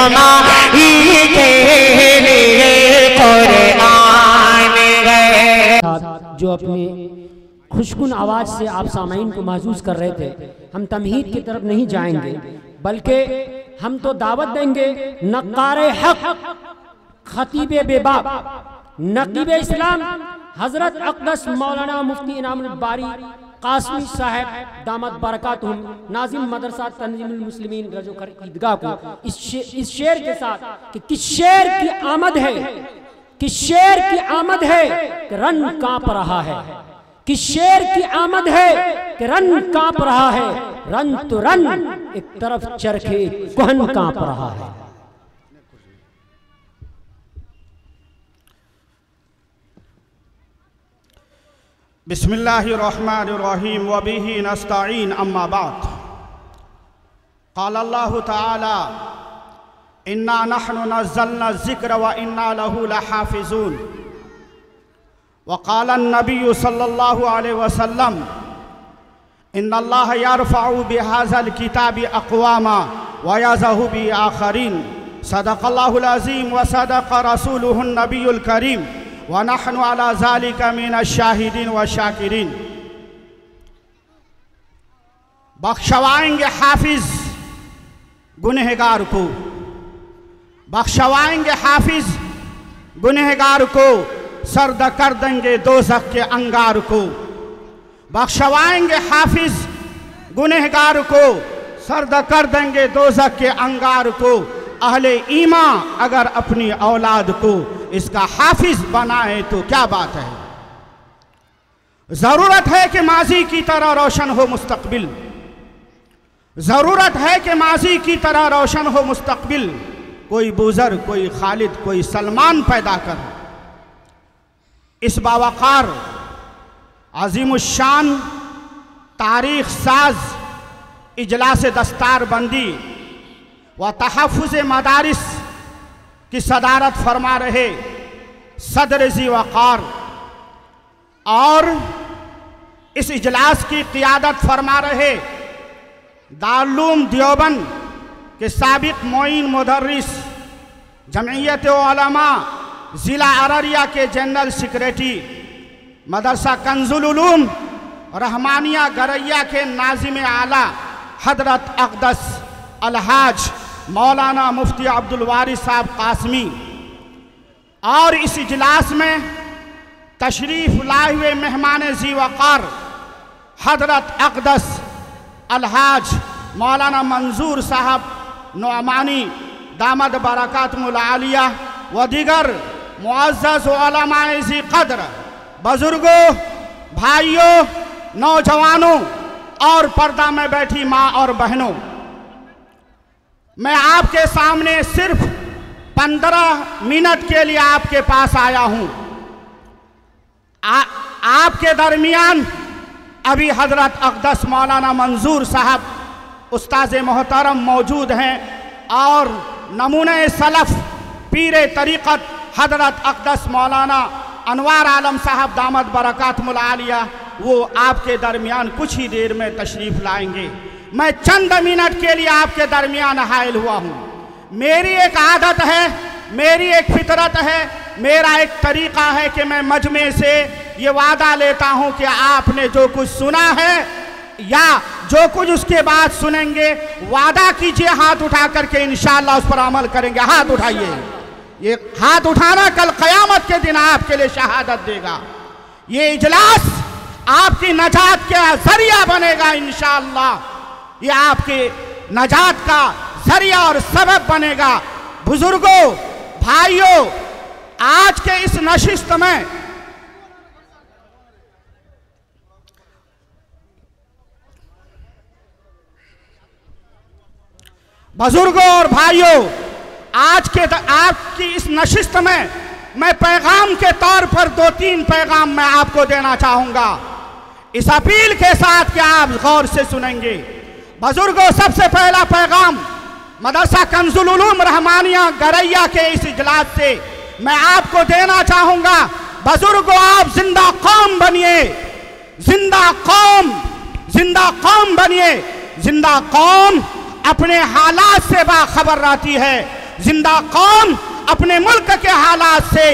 हमारी के लिए कुरान है। जो अपनी खुशकुन आवाज़ से आप सामाइन को महसूस कर रहे थे, हम तमहीद की तरफ नहीं जाएंगे, बल्कि हम तो दावत देंगे नक्कारे हक, खतीबे बेबाक, नकीब इस्लाम हजरत अक़दस मौलाना मुफ्ती इनामुल बारी कासमी साहब दामत बरकातुहुम नाज़िम मदरसा तंजीमुल मुस्लिमीन रजोकर ईदगाह को इस शेर के साथ कि किस शेर की आमद है, किस शेर की आमद है कि रन कांप रहा है, किस शेर की आमद है कि रन कांप रहा है, रन तो रन एक तरफ चरखे कोहन कांप रहा है। बिस्मिल्लाहिर्रहमानिर्रहीम व बिही नस्तईन अम्मा बाद। क़ाल अल्लाहु तआला इन्ना नहनु नज़्ज़लना ज़िक्र व इन्ना लहु लहाफ़िज़ून व क़ाल अन्नबिय्यु सल्लल्लाहु अलैहि वसल्लम इन्नल्लाह यरफ़अु बिहाज़ल किताबि अक़वामा व यज़अु बि आख़रीन। सदक़ल्लाहुल अज़ीम व सदक़ रसूलुहुन नबियुल करीम व नहनु अला ज़ालिका मिनश शाहिदीन व शाकिरीन। बख्शवाएंगे हाफिज़ गुनहगार को, बख्शवाएंगे हाफिज़ गुनहगार को, सर्द कर देंगे दोज़ख के अंगार को। बख्शवाएंगे हाफिज़ गुनहगार को, सर्द कर देंगे दोज़ख के अंगार को। अहले ईमा अगर अपनी औलाद को इसका हाफिज़ बनाए तो क्या बात है। ज़रूरत है कि माजी की तरह रोशन हो मुस्तकबिल, ज़रूरत है कि माजी की तरह रोशन हो मुस्तकबिल। कोई बुज़र्ग, कोई खालिद, कोई सलमान पैदा कर इस बावक़ार अज़ीमुश्शान तारीख़ साज इजलास दस्तार बंदी व तहफ़्फ़ुज़ मदारिस की सदारत फरमा रहे सदर ज़ी वक़ार और इस इजलास की क़ियादत फरमा रहे दारुल देवबंद के साबिक़ मोइन मुदर्रिस, जमइयत उलमा ज़िला अररिया के जनरल सेक्रेटरी, मदरसा कंजुल उलूम रहमानिया गरैया के नाज़िम आला हज़रत अक़दस अलहाज मौलाना मुफ्ती अब्दुल वारिस साहब कासमी और इस इजलास में तशरीफ़ लाए हुए मेहमान ज़ी वक़ार हज़रत अक़दस अलहाज मौलाना मंजूर साहब नौमानी दामद बरकातुहुल आलिया व दीगर मुअज़्ज़ज़ उलमाए ज़ी क़द्र, बुज़ुर्गों, भाइयों, नौजवानों और पर्दा में बैठी माँ और बहनों, मैं आपके सामने सिर्फ 15 मिनट के लिए आपके पास आया हूँ। आपके दरमियान अभी हज़रत अक़दस मौलाना मंजूर साहब उस्ताद मोहतरम मौजूद हैं और नमूने सलफ़ पीरे तरीक़त हज़रत अक़दस मौलाना अनवार आलम साहब दामद बरकातुहुल आलिया वो आपके दरमियान कुछ ही देर में तशरीफ़ लाएंगे। मैं चंद मिनट के लिए आपके दरमियान हायल हुआ हूँ। मेरी एक आदत है, मेरी एक फितरत है, मेरा एक तरीक़ा है कि मैं मजमे से ये वादा लेता हूँ कि आपने जो कुछ सुना है या जो कुछ उसके बाद सुनेंगे, वादा कीजिए हाथ उठा करके इंशाअल्लाह उस पर अमल करेंगे। हाथ उठाइए, ये हाथ उठाना कल क़यामत के दिन आपके लिए शहादत देगा। ये इजलास आपकी नजात का ज़रिया बनेगा इंशाअल्लाह, ये आपके नजात का ज़रिया और सबब बनेगा। बुजुर्गों, भाइयों, आज के इस नशिस्त में बुजुर्गों और भाइयों, आज के आपकी इस नशिस्त में मैं पैगाम के तौर पर 2-3 पैगाम मैं आपको देना चाहूँगा, इस अपील के साथ कि आप गौर से सुनेंगे। बुजुर्गों, सबसे पहला पैगाम मदरसा कंजुल उलूम रहमानिया गरैया के इस इजलास से मैं आपको देना चाहूँगा। बुजुर्गों, आप जिंदा कौम बनिए, जिंदा कौम बनिए। जिंदा कौम अपने हालात से बाखबर रहती है, जिंदा कौम अपने मुल्क के हालात से,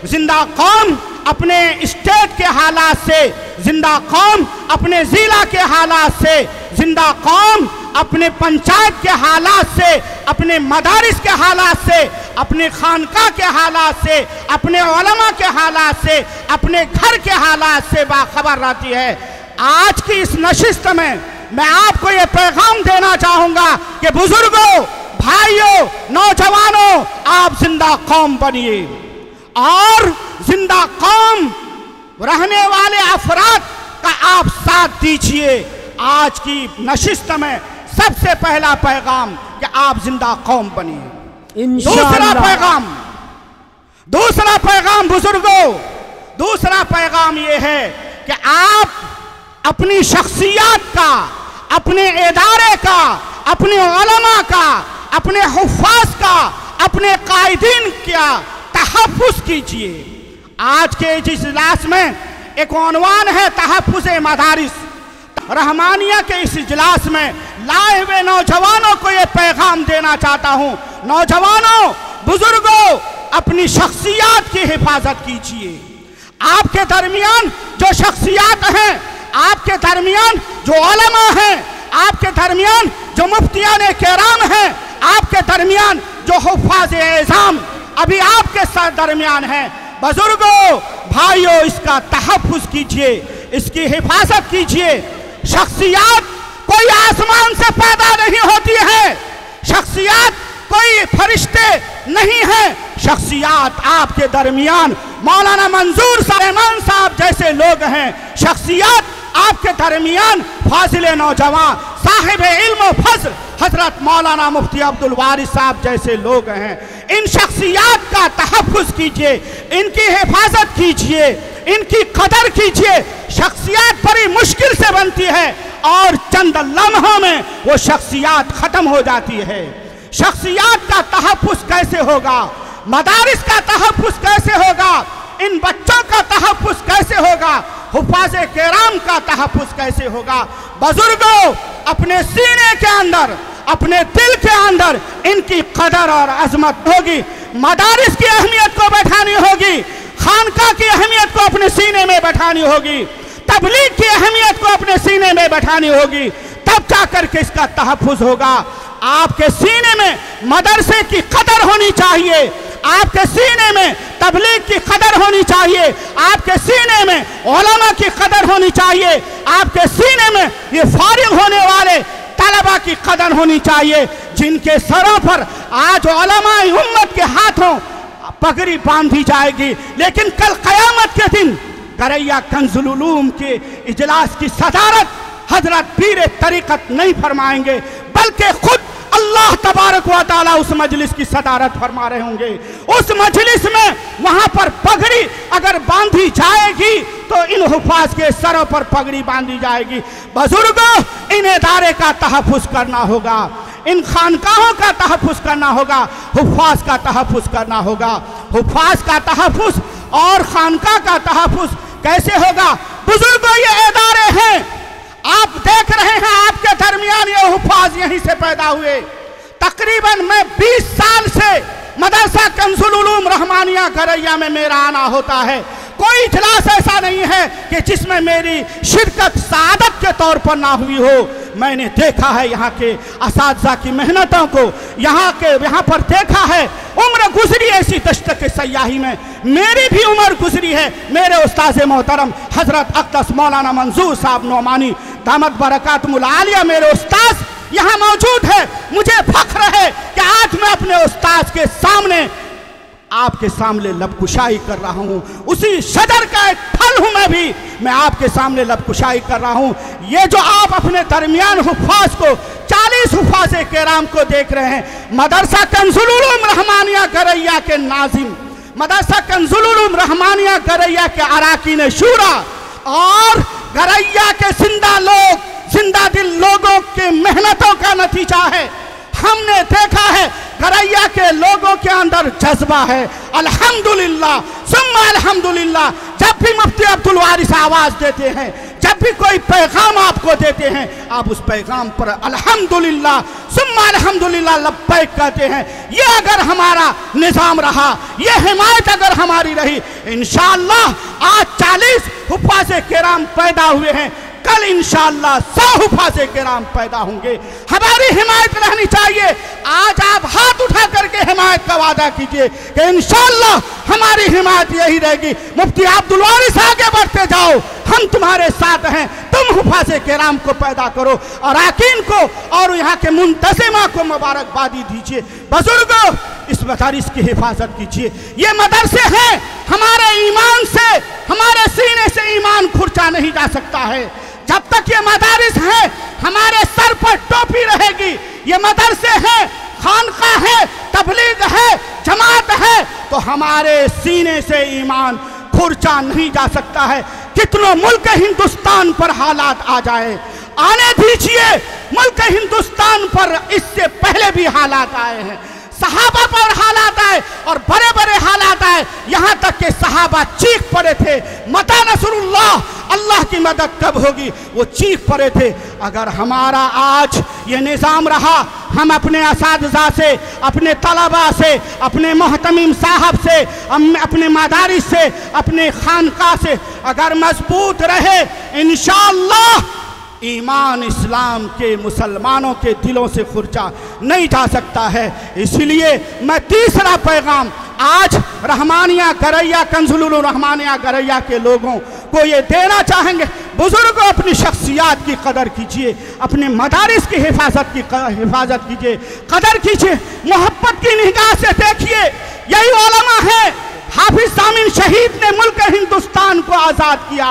जिंदा कौम अपने स्टेट के हालात से, जिंदा कौम अपने जिला के हालात से, जिंदा कौम अपने पंचायत के हालात से, अपने मदारिस के हालात से, अपने खानका के हालात से, अपने उलमा के हालात से, अपने घर के हालात से बाखबर रहती है। आज की इस नशिस्त में मैं आपको ये पैगाम देना चाहूँगा कि बुजुर्गों, भाइयों, नौजवानों, आप जिंदा कौम बनिए और जिंदा कौम रहने वाले अफराद का आप साथ दीजिए। आज की नशिस्त में सबसे पहला पैगाम कि आप जिंदा कौम बनिए। दूसरा पैगाम बुजुर्गों, दूसरा पैगाम ये है कि आप अपनी शख्सियत का, अपने इदारे का, अपने उलमा का, अपने हुफ़ाज़ का, अपने कायदीन का तहफ़्फ़ुज़ कीजिए। आज के इस इजलास में एक उन्वान है तहफ़्फ़ुज़ मदारिस। रहमानिया के इस इजलास में लाए हुए नौजवानों को ये पैगाम देना चाहता हूँ, नौजवानों, बुजुर्गों, अपनी शख्सियत की हिफाजत कीजिए। आपके दरमियान जो शख्सियत हैं, आपके दरमियान जो उलमा हैं, आपके दरमियान जो मुफ्तियान किराम हैं, आपके दरमियान जो हुफ़ाज़ एज़ाम अभी आपके साथ दरमियान हैं। बुजुर्गों, भाइयों, इसका तहफ़्फ़ुज़ कीजिए, इसकी हिफाजत कीजिए। शख्सियत कोई आसमान से पैदा नहीं होती है, शख्सियत कोई फरिश्ते नहीं है। शख्सियत आपके दरमियान मौलाना मंजूर रहमान साहब जैसे लोग हैं। शख्सियत आपके दरमियान फाजिल नौजवान साहिब इल्म फज़्ल हजरत मौलाना मुफ्ती अब्दुल वारिस साहब जैसे लोग हैं। इन शख्सियत का तहफ़्फ़ुज़ कीजिए, इनकी हिफाजत कीजिए, इनकी कदर कीजिए। शख्सियत बड़ी मुश्किल से बनती है और चंद लम्हों में वो शख्सियत ख़त्म हो जाती है। शख्सियत का तहफ़्फ़ुज़ कैसे होगा, मदारिस का तहफ़्फ़ुज़ कैसे होगा, इन बच्चों का तहफ़्फ़ुज़ कैसे होगा, हुफ़ाज़ किराम का तहफ़्फ़ुज़ कैसे होगा। बुजुर्गों, अपने सीने के अंदर, अपने दिल के अंदर इनकी कदर और अजमत होगी। मदारिस की अहमियत को बैठानी होगी, खानका की अहमियत को अपने सीने में बैठानी होगी, तबलीग की अहमियत को अपने सीने में बैठानी होगी, तब जाकर के इसका तहफ़्फ़ुज़ होगा। आपके सीने में मदरसे की कदर होनी चाहिए, आपके सीने में तबलीग की कदर होनी चाहिए, आपके सीने में उलमा की कदर होनी चाहिए, आपके सीने में ये फारिग होने वाले तलबा की कदर होनी चाहिए, जिनके सरों पर आज उलमा उम्मत के हाथों पगड़ी बांधी जाएगी। लेकिन कल क़यामत के दिन गरैया कंजुल उलूम के इजलास की सदारत हजरत पीर तरीक़त नहीं फरमाएंगे, बल्कि खुद अल्लाह तबारक व तआला उस मजलिस की सदारत फरमा रहे होंगे। उस मजलिस में वहाँ पर पगड़ी अगर बांधी जाएगी तो इन हुफ़ाज़ के सरों पर पगड़ी बांधी जाएगी। बुजुर्गों, इन इदारे का तहफ़्फ़ुज़ करना होगा, इन खानकाहों का तहफ़्फ़ुज़ करना होगा, हुफ़ाज़ का तहफ़्फ़ुज़ करना होगा। हुफ़ाज़ का तहफ़्फ़ुज़ और खानका का तहफ़्फ़ुज़ कैसे होगा? बुजुर्गों, ये इदारे हैं, आप देख रहे हैं आपके दरमियान ये हुफ़ाज़ यहीं से पैदा हुए। तकरीबन मैं 20 साल से मदरसा कंजुल उलूम रहमानिया गरैया में मेरा आना होता है। कोई इजलास ऐसा नहीं है कि जिसमें मेरी शिरकत सादत के तौर पर ना हुई हो। मैंने देखा है यहाँ के असातिज़ा की मेहनतों को, यहाँ पर देखा है, उम्र गुजरी ऐसी दश्त के सयाही में मेरी भी उम्र गुजरी है। मेरे उस्ताद मोहतरम हजरत अक़दस मौलाना मंजूर साहब नोमानी दामत बरकातुहुल आलिया मेरे उस्ताद यहाँ मौजूद है। मुझे फख्र है कि आज मैं अपने उस्ताद के सामने आपके सामने लबकुशाई कर रहा हूँ। उसी शजर का एक फल हूँ मैं आपके सामने लबकुशाई कर रहा हूँ। ये जो आप अपने दरमियान हुफ़ाज़ को 40 हुफ़ाज़ किराम को देख रहे हैं, मदरसा कंजुल उलूम रहमानिया गरैया के नाज़िम, मदरसा कंजुल उलूम रहमानिया गरैया के अराकीन शूरा और गरैया के जिंदा लोग, जिंदा दिल लोगों के मेहनतों का नतीजा है। हमने देखा है करैया के लोगों के अंदर जज्बा है। अल्हम्दुलिल्लाह सुम्मा अल्हम्दुलिल्लाह। जब भी मुफ्ती अब्दुल वारिस आवाज देते हैं, जब भी कोई पैगाम आपको देते हैं, आप उस पैगाम पर अल्हम्दुलिल्लाह सुम्मा अल्हम्दुलिल्लाह लब्बैक कहते हैं। ये अगर हमारा निज़ाम रहा, ये हिमायत अगर हमारी रही, इंशाअल्लाह आज 40 हुफ़ाज़े किराम पैदा हुए हैं, कल इंशाअल्लाह 100 हुफ़ाज़े किराम पैदा होंगे। हमारी हिमायत रहनी चाहिए। आज आप हाथ उठा करके हिमायत का वादा कीजिए कि इंशाअल्लाह हमारी हिमायत यही रहेगी। मुफ्ती अब्दुल वारिस आगे बढ़ते जाओ, हम तुम्हारे साथ हैं, तुम हुफ़ाज़े किराम को पैदा करो और अरकान को और यहाँ के मुंतज़िमा को मुबारकबादी दीजिए। बुजुर्गों, इस मदारिस की हिफाजत कीजिए। ये मदरसे हैं, हमारे ईमान से, हमारे सीने से ईमान खुर्चा नहीं जा सकता है। जब तक ये मदारिस हैं, हमारे सर पर टोपी रहेगी। ये मदरसे हैं, खानका है, तबलीग है, जमात है, तो हमारे सीने से ईमान खुर्चा नहीं जा सकता है। कितनों मुल्क हिंदुस्तान पर हालात आ जाए, आने दीजिए। मुल्क हिंदुस्तान पर इससे पहले भी हालात आए हैं, सहाबा पर हालात आए और बड़े बड़े हालात आए, यहाँ तक कि सहाबा चीख पड़े थे, मता नसरुल्लाह, अल्लाह की मदद कब होगी, वो चीख पड़े थे। अगर हमारा आज ये निज़ाम रहा, हम अपने असातिज़ा से, अपने तलबा से, अपने मोहतमीम साहब से, अपने मदारिस से, अपने खानका से अगर मजबूत रहे, इंशाअल्लाह ईमान इस्लाम के मुसलमानों के दिलों से खुर्चा नहीं जा सकता है। इसलिए मैं तीसरा पैगाम आज रहमानिया करैया, कंजुल रहमानिया करैया के लोगों को ये देना चाहेंगे। बुजुर्गों, अपनी शख्सियात की कदर कीजिए, अपने मदारिस की हिफाजत कीजिए, कदर कीजिए, मोहब्बत की निगाह से देखिए। यही उलमा है, हाफिज सामिन शहीद ने मुल्क हिंदुस्तान को आज़ाद किया,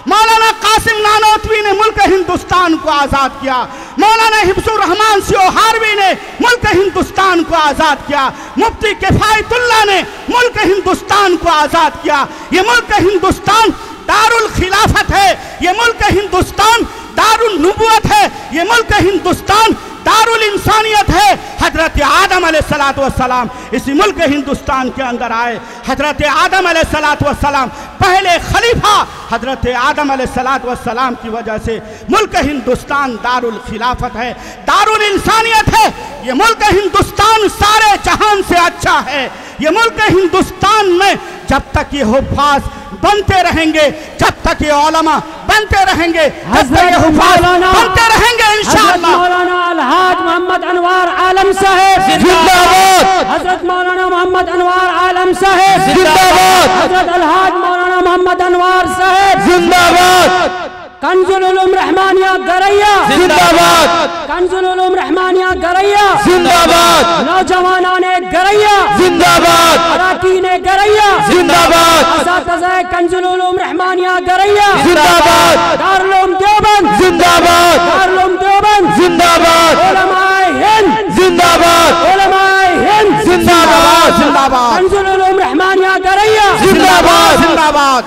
मौलाना कासिम नानोतवी ने मुल्क हिंदुस्तान को आज़ाद किया, मौलाना हिफ्जुर रहमान सियोहारवी ने मुल्क हिंदुस्तान को आज़ाद किया, मुफ्ती किफ़ायतुल्लाह ने मुल्क हिंदुस्तान को आज़ाद किया। ये मुल्क हिंदुस्तान दारुल खिलाफत है, ये मुल्क हिंदुस्तान दारुल नुबुवत है, ये मुल्क हिंदुस्तान दारुल इंसानियत है। हजरत आदम अलैहिस्सलातु वस्सलाम इसी मुल्क हिंदुस्तान के अंदर आए। हजरत आदम अलैहिस्सलातु वस्सलाम पहले खलीफा, हजरत आदम अलैहिस्सलातु वस्सलाम की वजह से मुल्क हिंदुस्तान दारुल खिलाफत है, दारुल इंसानियत है। ये मुल्क हिंदुस्तान सारे जहान से अच्छा है। ये मुल्क हिंदुस्तान में जब तक ये हुफ़ाज़ बनते रहेंगे, जब तक ये उलमा बनते रहेंगे, जब तक ये हुफ़ाज़ बनते रहेंगे, इंशाअल्लाह। मौलाना अलहाज मोहम्मद अनवार आलम साहब जिंदाबाद। हजरत मौलाना मोहम्मद अनवार आलम साहब जिंदाबाद। हजरत अलहाज मौलाना मोहम्मद अनवार साहब जिंदाबाद। कंजुल उलूम रहमानिया गरैया जिंदाबाद। कंजुल उलूम रहमानिया गरैया जिंदाबाद। नौजवानाने गरैया जिंदाबाद। अरकान गरैया जिंदाबाद। असातिज़ा कंजुल उलूम रहमानिया गरैया जिंदाबाद। दारुल उलूम देवबंद जिंदाबाद। दारुल उलूम देवबंद जिंदाबाद। उलमाए हिंद जिंदाबाद। उलमाए हिंद जिंदाबाद। जिंदाबाद। कंजुल उलूम रहमानिया गरैया जिंदाबाद। जिंदाबाद।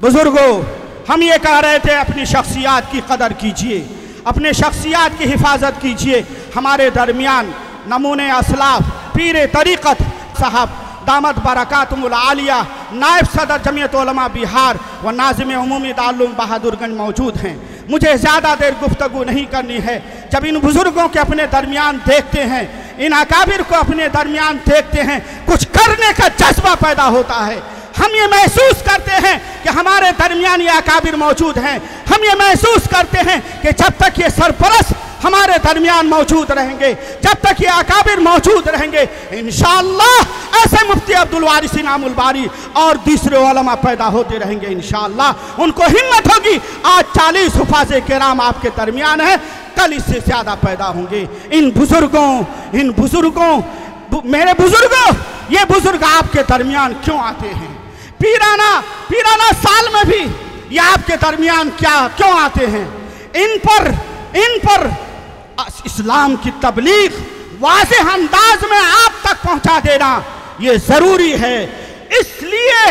बुजुर्गों, हम ये कह रहे थे, अपनी शख्सियात की कदर कीजिए, अपने शख्सियात की हिफाजत कीजिए। हमारे दरमियान नमूने असलाफ पीर तरीक़त साहब दामत बरकातुहुल आलिया, नायब सदर जमीयत उलमा बिहार व नाज़िम उमूमी दारुल बहादुरगंज मौजूद हैं। मुझे ज़्यादा देर गुफ्तगू नहीं करनी है। जब इन बुज़ुर्गों के अपने दरमियान देखते हैं, इन अकाबिर को अपने दरमियान देखते हैं, कुछ करने का जज्बा पैदा होता है। हम ये महसूस करते हैं कि हमारे दरमियान ये अकाबिर मौजूद हैं। हम ये महसूस करते हैं कि जब तक ये सरपरस्त हमारे दरमियान मौजूद रहेंगे, जब तक ये अकाबिर मौजूद रहेंगे, इंशाअल्लाह ऐसे मुफ्ती अब्दुल वारिस इनामुल बारी और दूसरे उलमा पैदा होते रहेंगे। इंशाअल्लाह उनको हिम्मत होगी। आज 40 हुफ़ाज़े किराम आपके दरमियान है, कल इससे ज़्यादा पैदा होंगे। इन बुज़ुर्गों मेरे बुज़ुर्गों, ये बुज़ुर्ग आपके दरमियान क्यों आते हैं? पीराना साल में भी ये आपके दरमियान क्यों आते हैं? इन पर इस्लाम की तबलीग वाज़ेह अंदाज में आप तक पहुंचा देना ये ज़रूरी है। इसलिए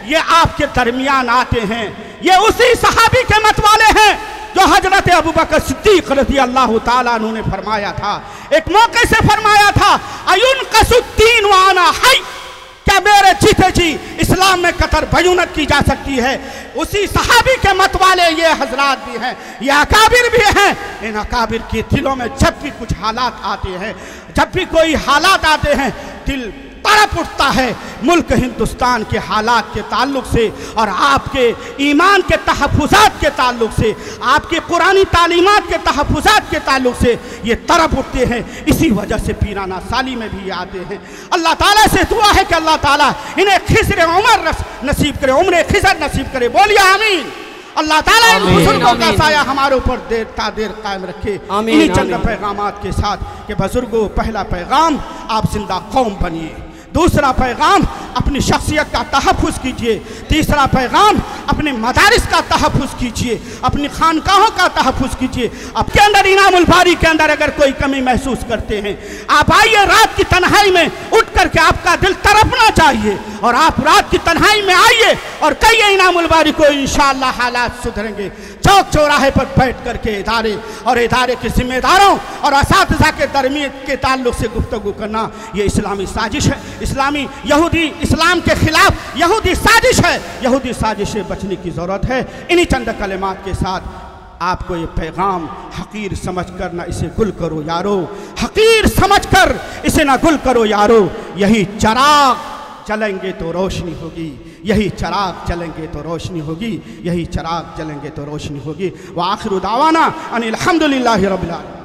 ये आपके दरमियान आते हैं। ये उसी सहाबी के मत वाले हैं जो हजरत अबू बकर सिद्दीक रज़ी अल्लाह ताला अन्हु ने फरमाया था। एक मौके से फरमाया था, अयुन कसुद्दीन वाना है, क्या मेरे जीते जी इस्लाम में कतर बयूनत की जा सकती है। उसी सहाबी के मत वाले ये हजरात भी हैं, ये अकाबिर भी हैं। इन अकाबिर के दिलों में जब भी कुछ हालात आते हैं, जब भी कोई हालात आते हैं, दिल तड़प उठता है मुल्क हिंदुस्तान के हालात के ताल्लुक से और आपके ईमान के तहफ़्फ़ुज़ात के ताल्लुक से, आपके कुरानी तालीमात के तहफ़्फ़ुज़ात के ताल्लुक से ये तड़प उठते हैं। इसी वजह से पीराना साली में भी आते हैं। अल्लाह ताला से दुआ है कि अल्लाह ताला इन्हें खिज़र उमर नसीब करे, उम्र खिज़र नसीब करे। बोलिए आमीन। अल्लाह ताला इन बुजुर्गों का साया हमारे ऊपर देर ता देर कायम रखे। इन्हीं चंद पैगामात के साथ कि बुजुर्गों, पहला पैगाम, आप जिंदा कौम बनिए। दूसरा पैगाम, अपनी शख्सियत का तहफ़्फ़ुज़ कीजिए। तीसरा पैगाम, अपने मदारिस का तहफ़्फ़ुज़ कीजिए, अपनी खानकाहों का तहफ़्फ़ुज़ कीजिए। आपके अंदर इनामुल बारी के अंदर अगर कोई कमी महसूस करते हैं, आप आइए रात की तन्हाई में उठ करके, आपका दिल तड़पना चाहिए और आप रात की तन्हाई में आइए और कहिए इनामुल बारी को, इंशाअल्लाह हालात सुधरेंगे। चौक चौराहे पर बैठ करके इदारे और इदारे के जिम्मेदारों और असातिज़ा के दरमियान के ताल्लुक से गुफ्तगू करना, ये इस्लामी साजिश है, इस्लामी यहूदी इस्लाम के खिलाफ यहूदी साजिश है। यहूदी साजिश से बचने की ज़रूरत है। इन्हीं चंद कलिमात के साथ आपको ये पैगाम, हकीर समझ कर ना इसे गुल करो यारो, हकीर समझ कर इसे ना गुल करो यारो। यही चिराग जलेंगे तो रोशनी होगी, यही चिराग जलेंगे तो रोशनी होगी, यही चिराग जलेंगे तो रोशनी होगी। व आखिरु दावाना अनिल हम्दुलिल्लाहि रब्बिल आलमीन।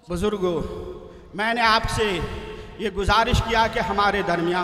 बुजुर्गों, मैंने आपसे ये गुजारिश किया कि हमारे दरमियान